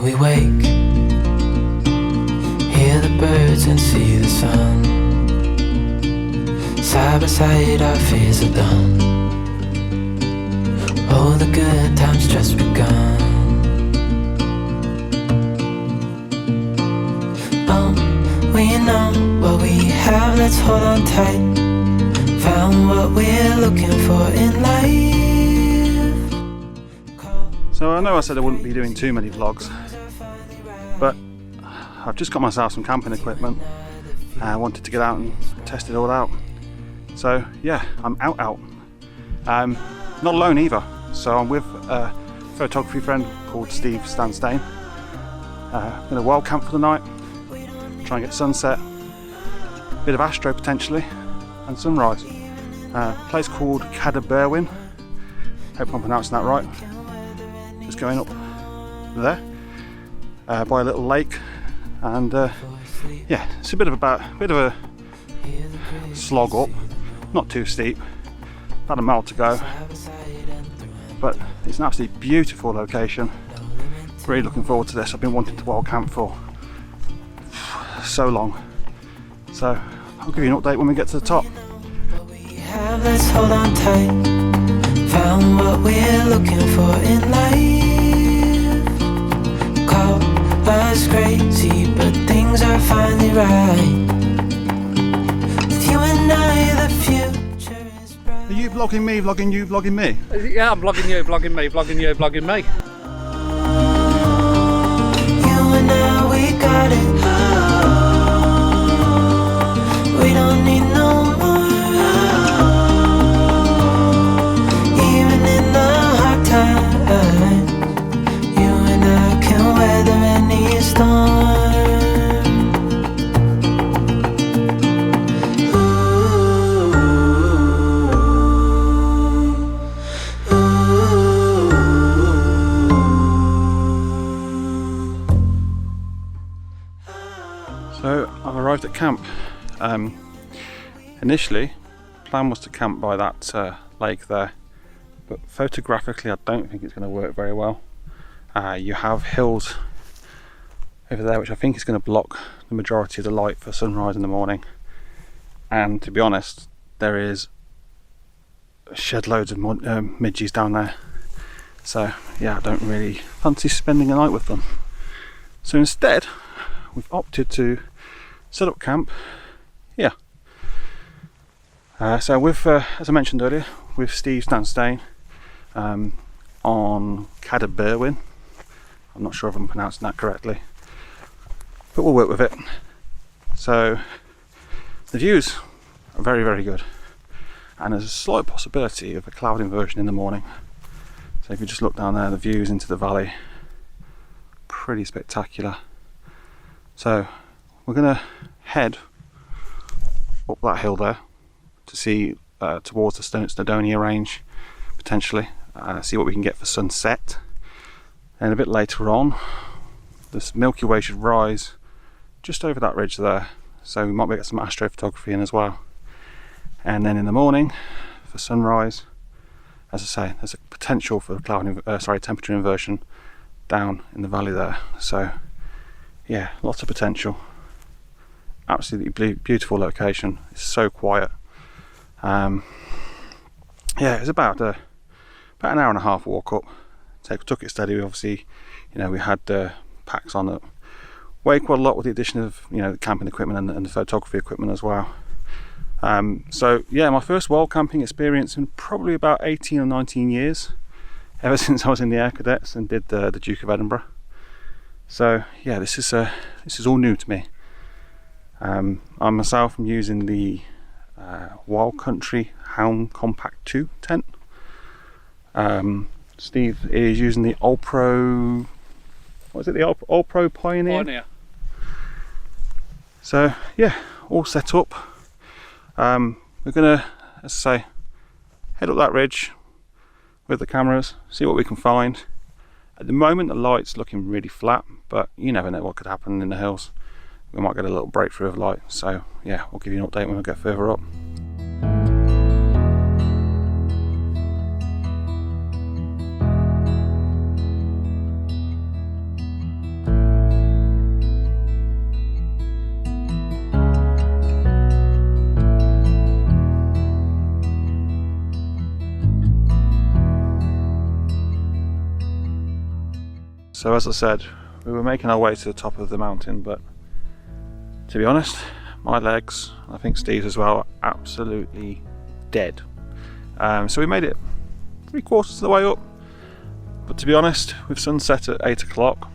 we wake, hear the birds and see the sun. Side by side our fears are done. Oh, the good times just begun. We know what we have, let's hold on tight. Found what we're looking for in life. So I know I said I wouldn't be doing too many vlogs, but I've just got myself some camping equipment and I wanted to get out and test it all out. So yeah, I'm out. Not alone either. So I'm with a photography friend called Steve Stanstein. In a wild camp for the night. Try and get sunset, a bit of astro potentially, and sunrise. A place called Cadair Berwyn. Hope I'm pronouncing that right. Just going up there by a little lake, and yeah, it's a bit of a slog up, not too steep, about a mile to go, but it's an absolutely beautiful location. Really looking forward to this. I've been wanting to wild camp for so long, so I'll give you an update when we get to the top. Let's hold on tight. Found what we're looking for in life. Call us crazy, but things are finally right. With you and I, the future is bright. Are you vlogging me, vlogging you, vlogging me? Yeah, I'm vlogging you, vlogging me, vlogging you, vlogging me. You and I, we got it. We don't need no more. Even in the hard times, you and I can weather any storm. So I've arrived at camp. Initially, the plan was to camp by that lake there, but photographically I don't think it's going to work very well. You have hills over there which I think is going to block the majority of the light for sunrise in the morning, and to be honest, there is shed loads of midges down there, so yeah, I don't really fancy spending a night with them. So instead we've opted to set up camp here. So with, as I mentioned earlier, with Steve Stanstein on Cadair Berwyn. I'm not sure if I'm pronouncing that correctly, but we'll work with it. So the views are very, very good, and there's a slight possibility of a cloud inversion in the morning. So if you just look down there, the views into the valley, pretty spectacular. So we're going to head up that hill there to see towards the Snowdonia range, potentially see what we can get for sunset. And a bit later on, this Milky Way should rise just over that ridge there, so we might be able to get some astrophotography in as well. And then in the morning for sunrise, as I say, there's a potential for temperature inversion down in the valley there. So yeah, lots of potential. Absolutely beautiful location. It's so quiet. Yeah, it was about an hour and a half walk up. Took it steady. We obviously, we had packs on that weigh quite a lot, with the addition of the camping equipment and the photography equipment as well. So yeah, my first wild camping experience in probably about 18 or 19 years, ever since I was in the Air Cadets and did the Duke of Edinburgh. So yeah, this is all new to me. I myself am using the Wild Country Helm Compact 2 tent. Steve is using the All-Pro, what is it, the All-Pro Pioneer? So yeah, all set up. We're gonna, as I say, head up that ridge with the cameras, see what we can find. At the moment the light's looking really flat, but you never know what could happen in the hills. We might get a little breakthrough of light, so yeah, we'll give you an update when we get further up. So as I said, we were making our way to the top of the mountain, but to be honest, my legs, I think Steve's as well, are absolutely dead. So we made it 3/4 of the way up, but to be honest, with sunset at 8 o'clock,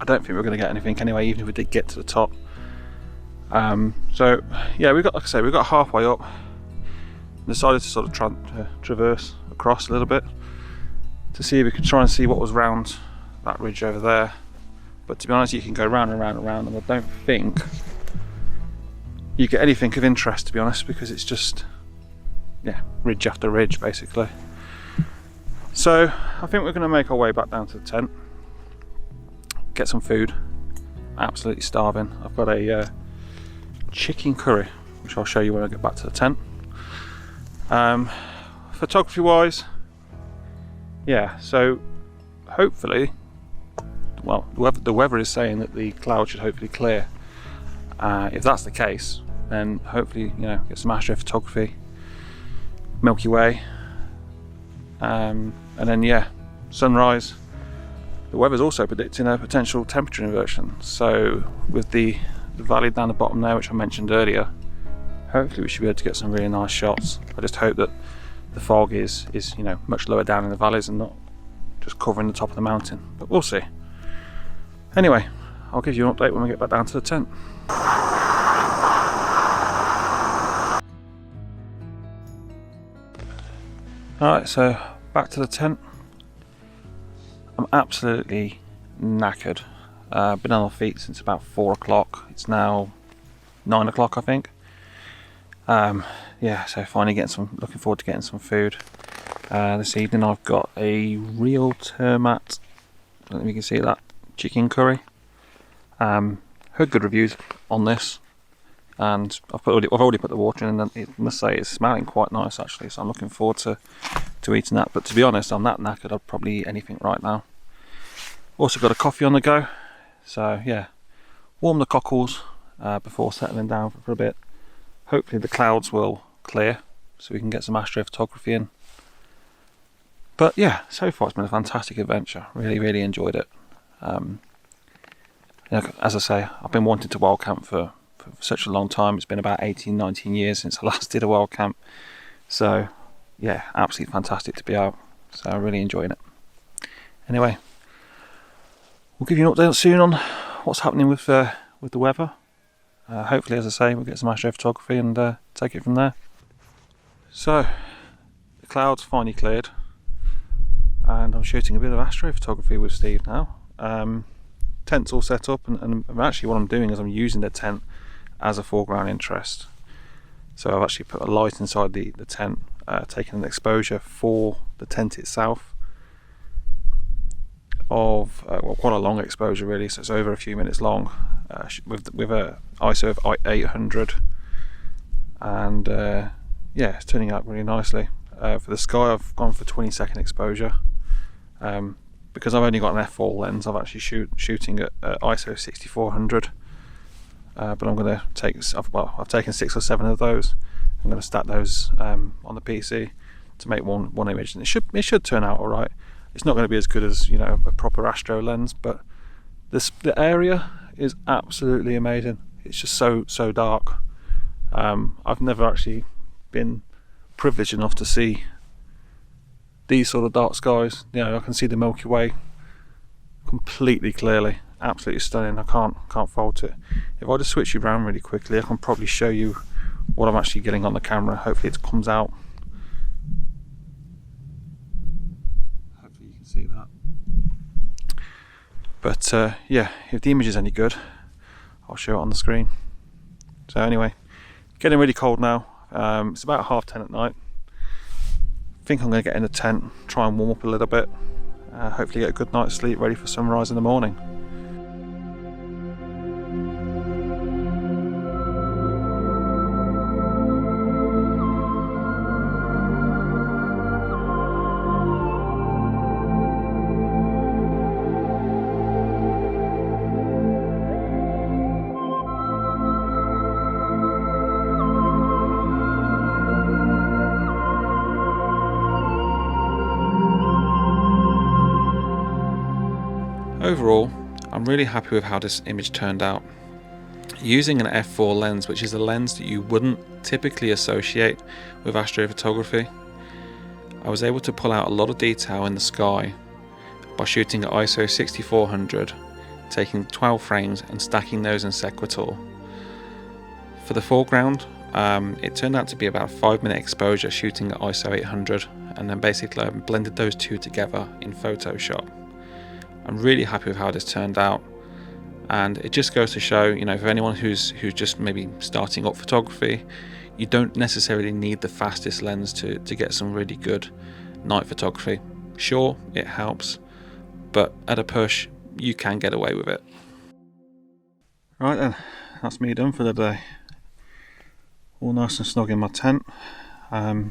I don't think we're going to get anything anyway, even if we did get to the top. So yeah, we got, like I say, we got halfway up, decided to sort of traverse across a little bit to see if we could try and see what was round that ridge over there. But to be honest, you can go round and round and round, and I don't think you get anything of interest, to be honest, because it's just, yeah, ridge after ridge basically. So I think we're going to make our way back down to the tent, get some food. Absolutely starving. I've got a chicken curry, which I'll show you when I get back to the tent. Photography wise, yeah, so hopefully, well, the weather is saying that the clouds should hopefully clear. If that's the case, then hopefully, you know, get some astrophotography, Milky Way, and then yeah, sunrise. The weather's also predicting a potential temperature inversion, so with the valley down the bottom there, which I mentioned earlier, hopefully we should be able to get some really nice shots. I just hope that the fog is you know, much lower down in the valleys and not just covering the top of the mountain, but we'll see. Anyway, I'll give you an update when we get back down to the tent. Alright, so back to the tent. I'm absolutely knackered. Been on my feet since about 4 o'clock. It's now 9 o'clock, I think. Yeah, so finally looking forward to getting some food. This evening I've got a real Termat, I don't know if you can see that, chicken curry. Heard good reviews on this, and I've already put the water in, and I must say it's smelling quite nice actually, so I'm looking forward to eating that. But to be honest, I'm that knackered I'd probably eat anything right now. Also got a coffee on the go, so yeah, warm the cockles before settling down for a bit. Hopefully the clouds will clear so we can get some astrophotography in. But yeah, so far it's been a fantastic adventure. Really enjoyed it. You know, as I say, I've been wanting to wild camp for such a long time. It's been about 18-19 years since I last did a wild camp. So yeah, absolutely fantastic to be out. So I'm really enjoying it. Anyway, we'll give you an update soon on what's happening with the weather. Hopefully, as I say, we'll get some astrophotography and take it from there. So the clouds finally cleared, and I'm shooting a bit of astrophotography with Steve now. Tent's all set up, and actually what I'm doing is I'm using the tent as a foreground interest. So I've actually put a light inside the tent, taking an exposure for the tent itself of well, quite a long exposure really, so it's over a few minutes long, with a ISO of 800, and yeah, it's turning out really nicely. For the sky I've gone for 20-second exposure. Because I've only got an f4 lens, I've actually shooting at ISO 6400, but I'm going to take, I've taken 6 or 7 of those. I'm going to stack those on the PC to make one image, and it should turn out alright. It's not going to be as good as, you know, a proper astro lens, but the area is absolutely amazing. It's just so dark. I've never actually been privileged enough to see these sort of dark skies. You know, I can see the Milky Way completely clearly. Absolutely stunning. I can't fault it. If I just switch you around really quickly, I can probably show you what I'm actually getting on the camera. Hopefully it comes out. Hopefully you can see that. But yeah, if the image is any good, I'll show it on the screen. So anyway, getting really cold now. It's about 10:30 at night. I think I'm going to get in the tent, try and warm up a little bit, hopefully get a good night's sleep ready for sunrise in the morning. Overall, I'm really happy with how this image turned out. Using an f4 lens, which is a lens that you wouldn't typically associate with astrophotography, I was able to pull out a lot of detail in the sky by shooting at ISO 6400, taking 12 frames and stacking those in sequitur. For the foreground, it turned out to be about a 5-minute exposure shooting at ISO 800, and then basically I blended those two together in Photoshop. I'm really happy with how this turned out, and it just goes to show, you know, for anyone who's just maybe starting up photography, you don't necessarily need the fastest lens to get some really good night photography. Sure, it helps, but at a push, you can get away with it. Right then, that's me done for the day. All nice and snug in my tent. I'll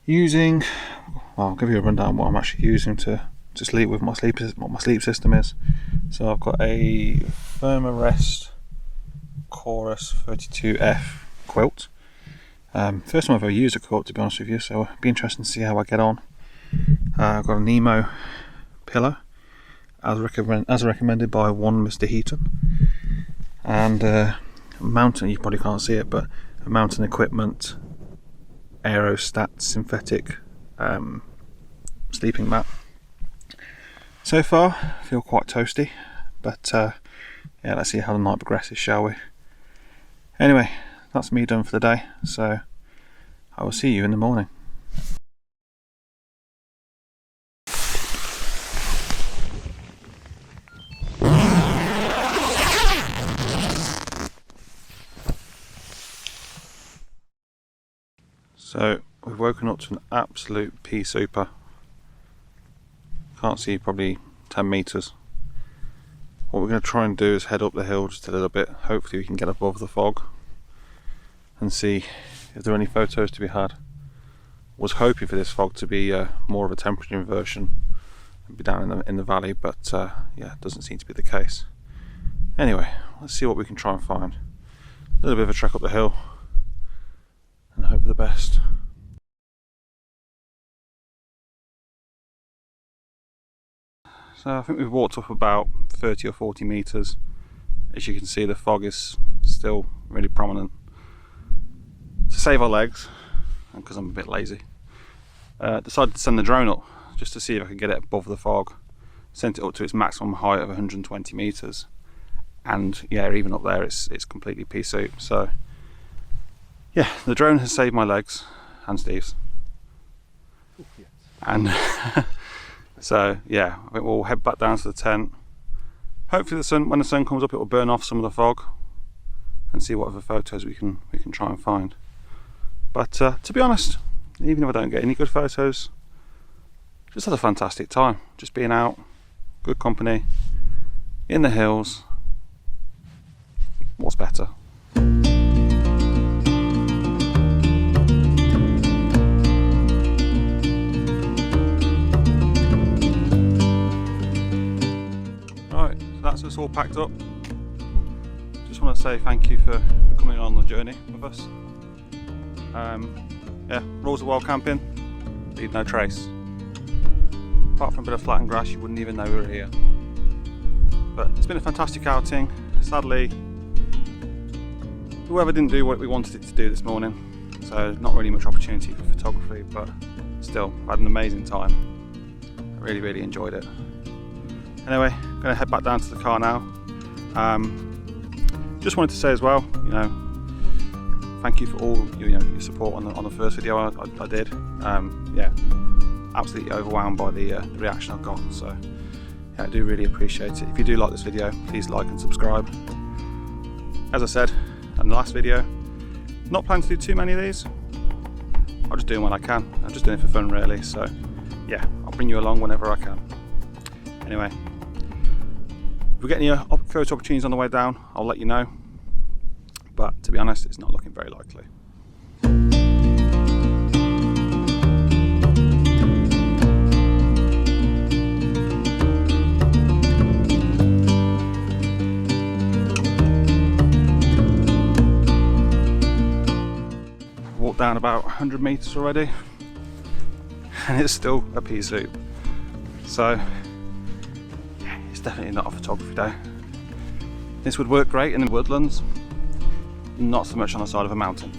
give you a rundown of what I'm actually using to sleep with, what my sleep system is. So I've got a Thermarest Chorus 32F quilt. First time I've ever used a quilt, to be honest with you, so it'll be interesting to see how I get on. I've got a Nemo pillow, as recommended by one Mr. Heaton, and a mountain, you probably can't see it, but a mountain equipment Aerostat synthetic sleeping mat. So far I feel quite toasty, but yeah, let's see how the night progresses, shall we? Anyway, that's me done for the day, so I will see you in the morning. So we've woken up to an absolute pea super. Can't see probably 10 metres. What we're going to try and do is head up the hill just a little bit. Hopefully we can get above the fog and see if there are any photos to be had. Was hoping for this fog to be more of a temperature inversion and be down in the valley, but yeah, it doesn't seem to be the case. Anyway, let's see what we can try and find. A little bit of a trek up the hill and hope for the best. So I think we've walked up about 30 or 40 metres. As you can see, the fog is still really prominent. To save our legs, and because I'm a bit lazy, decided to send the drone up just to see if I could get it above the fog. Sent it up to its maximum height of 120 metres, and yeah, even up there it's completely pea soup. So yeah, the drone has saved my legs and Steve's. And so yeah, I think we'll head back down to the tent. Hopefully when the sun comes up, it will burn off some of the fog and see what other photos we can try and find. But to be honest, even if I don't get any good photos, just had a fantastic time. Just being out, good company, in the hills. What's better? That's us all packed up. Just want to say thank you for coming on the journey with us. Yeah, rules of wild camping, leave no trace. Apart from a bit of flattened grass, you wouldn't even know we were here. But it's been a fantastic outing. Sadly, the weather didn't do what we wanted it to do this morning, so not really much opportunity for photography, but still, I had an amazing time. I really enjoyed it. Anyway, I'm going to head back down to the car now. Just wanted to say as well, you know, thank you for all your support on the first video I did. Yeah, absolutely overwhelmed by the reaction I've got. So yeah, I do really appreciate it. If you do like this video, please like and subscribe. As I said in the last video, not planning to do too many of these. I'll just do them when I can. I'm just doing it for fun really. So yeah, I'll bring you along whenever I can. Anyway, if we get any photo opportunities on the way down, I'll let you know. But to be honest, it's not looking very likely. Walked down about 100 metres already, and it's still a pea soup. So it's definitely not a photography day. This would work great in the woodlands, not so much on the side of a mountain.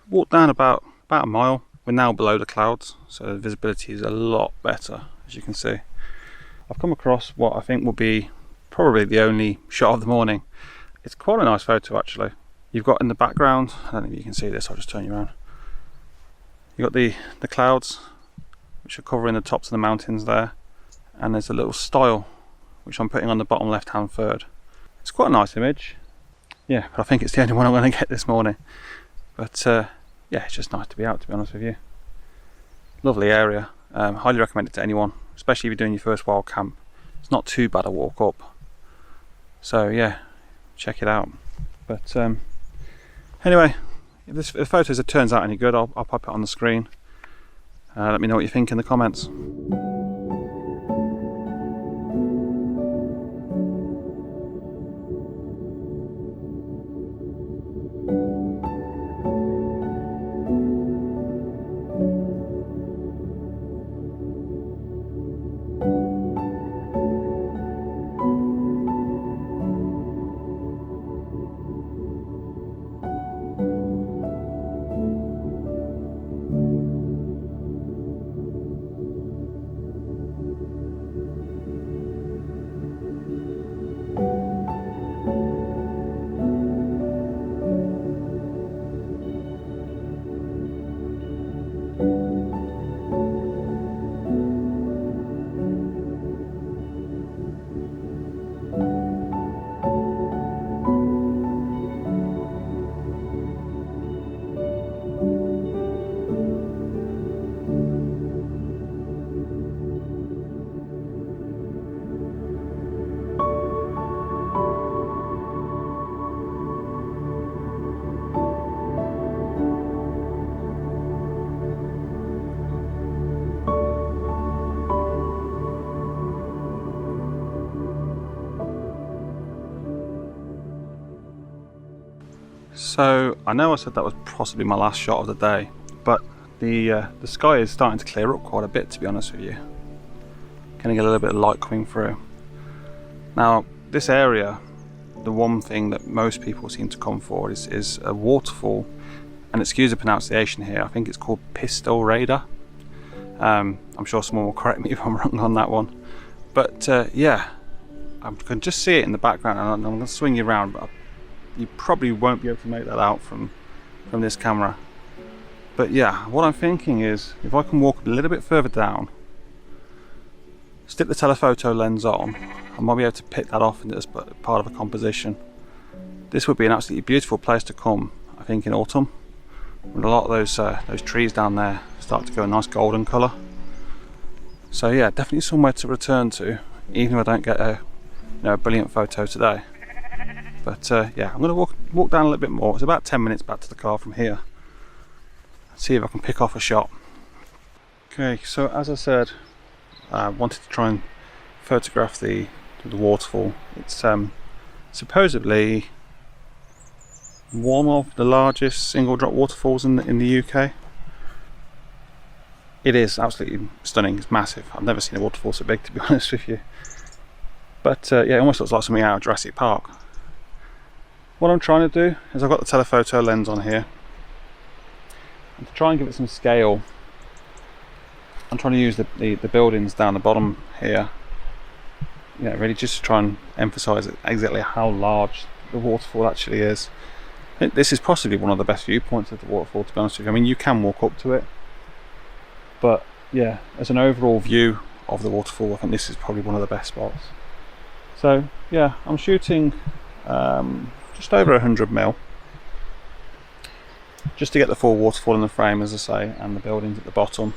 Walked down about a mile. We're now below the clouds, so the visibility is a lot better, as you can see. I've come across what I think will be probably the only shot of the morning. It's quite a nice photo actually. You've got in the background, I don't know if you can see this, I'll just turn you around. You've got the clouds which are covering the tops of the mountains there, and there's a little stile which I'm putting on the bottom left hand third. It's quite a nice image. Yeah, but I think it's the only one I'm going to get this morning. But yeah, it's just nice to be out, to be honest with you. Lovely area. Highly recommend it to anyone, especially if you're doing your first wild camp. It's not too bad a walk up. So yeah, check it out. But anyway, if the photos it turns out any good, I'll pop it on the screen. Let me know what you think in the comments. So I know I said that was possibly my last shot of the day, but the sky is starting to clear up quite a bit, to be honest with you. Getting a little bit of light coming through. Now this area, the one thing that most people seem to come for is a waterfall, and excuse the pronunciation here, I think it's called Pistol Raider. I'm sure someone will correct me if I'm wrong on that one, but yeah, I can just see it in the background, and I'm going to swing you around, but you probably won't be able to make that out from this camera. But yeah, what I'm thinking is if I can walk a little bit further down, stick the telephoto lens on, I might be able to pick that off as part of a composition. This would be an absolutely beautiful place to come, I think, in autumn, when a lot of those trees down there start to go a nice golden colour. So yeah, definitely somewhere to return to, even if I don't get a brilliant photo today. But yeah, I'm going to walk down a little bit more. It's about 10 minutes back to the car from here. See if I can pick off a shot. Okay, so as I said, I wanted to try and photograph the waterfall. It's supposedly one of the largest single drop waterfalls in the UK. It is absolutely stunning. It's massive. I've never seen a waterfall so big, to be honest with you. But yeah, it almost looks like something out of Jurassic Park. What I'm trying to do is I've got the telephoto lens on here, and to try and give it some scale, I'm trying to use the buildings down the bottom here, really just to try and emphasize exactly how large the waterfall actually is. This is possibly one of the best viewpoints of the waterfall, to be honest with you. I mean, you can walk up to it, but yeah, as an overall view of the waterfall, I think this is probably one of the best spots. So yeah, I'm shooting just over 100mm. just to get the full waterfall in the frame, as I say, and the buildings at the bottom.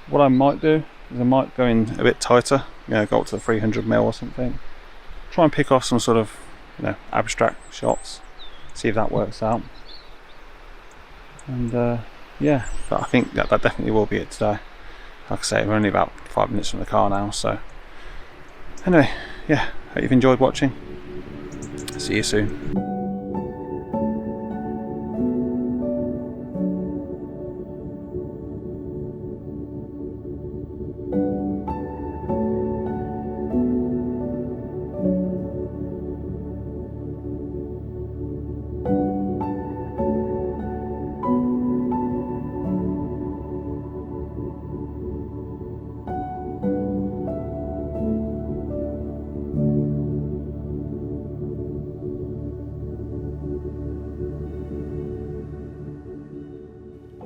What I might do is I might go in a bit tighter, you know, go up to the 300mm or something. Try and pick off some sort of, you know, abstract shots, see if that works out. And yeah, but I think that definitely will be it today. Like I say, we're only about 5 minutes from the car now, so anyway, yeah, hope you've enjoyed watching. See you soon.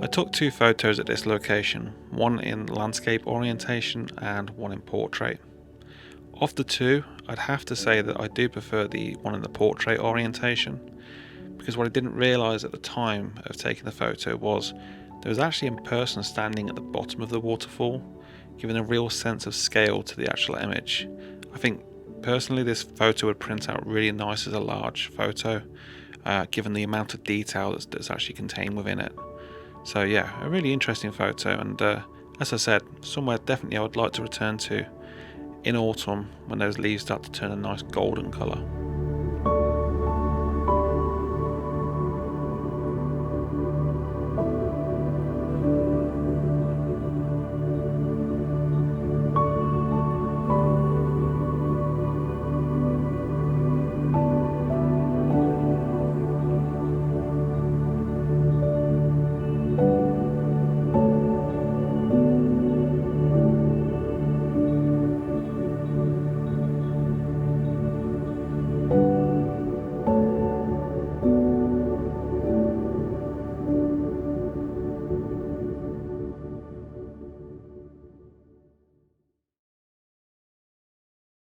I took 2 photos at this location, one in landscape orientation and one in portrait. Of the 2, I'd have to say that I do prefer the one in the portrait orientation, because what I didn't realise at the time of taking the photo was there was actually a person standing at the bottom of the waterfall, giving a real sense of scale to the actual image. I think personally this photo would print out really nice as a large photo, given the amount of detail that's actually contained within it. So yeah, a really interesting photo, and as I said, somewhere definitely I would like to return to in autumn when those leaves start to turn a nice golden colour.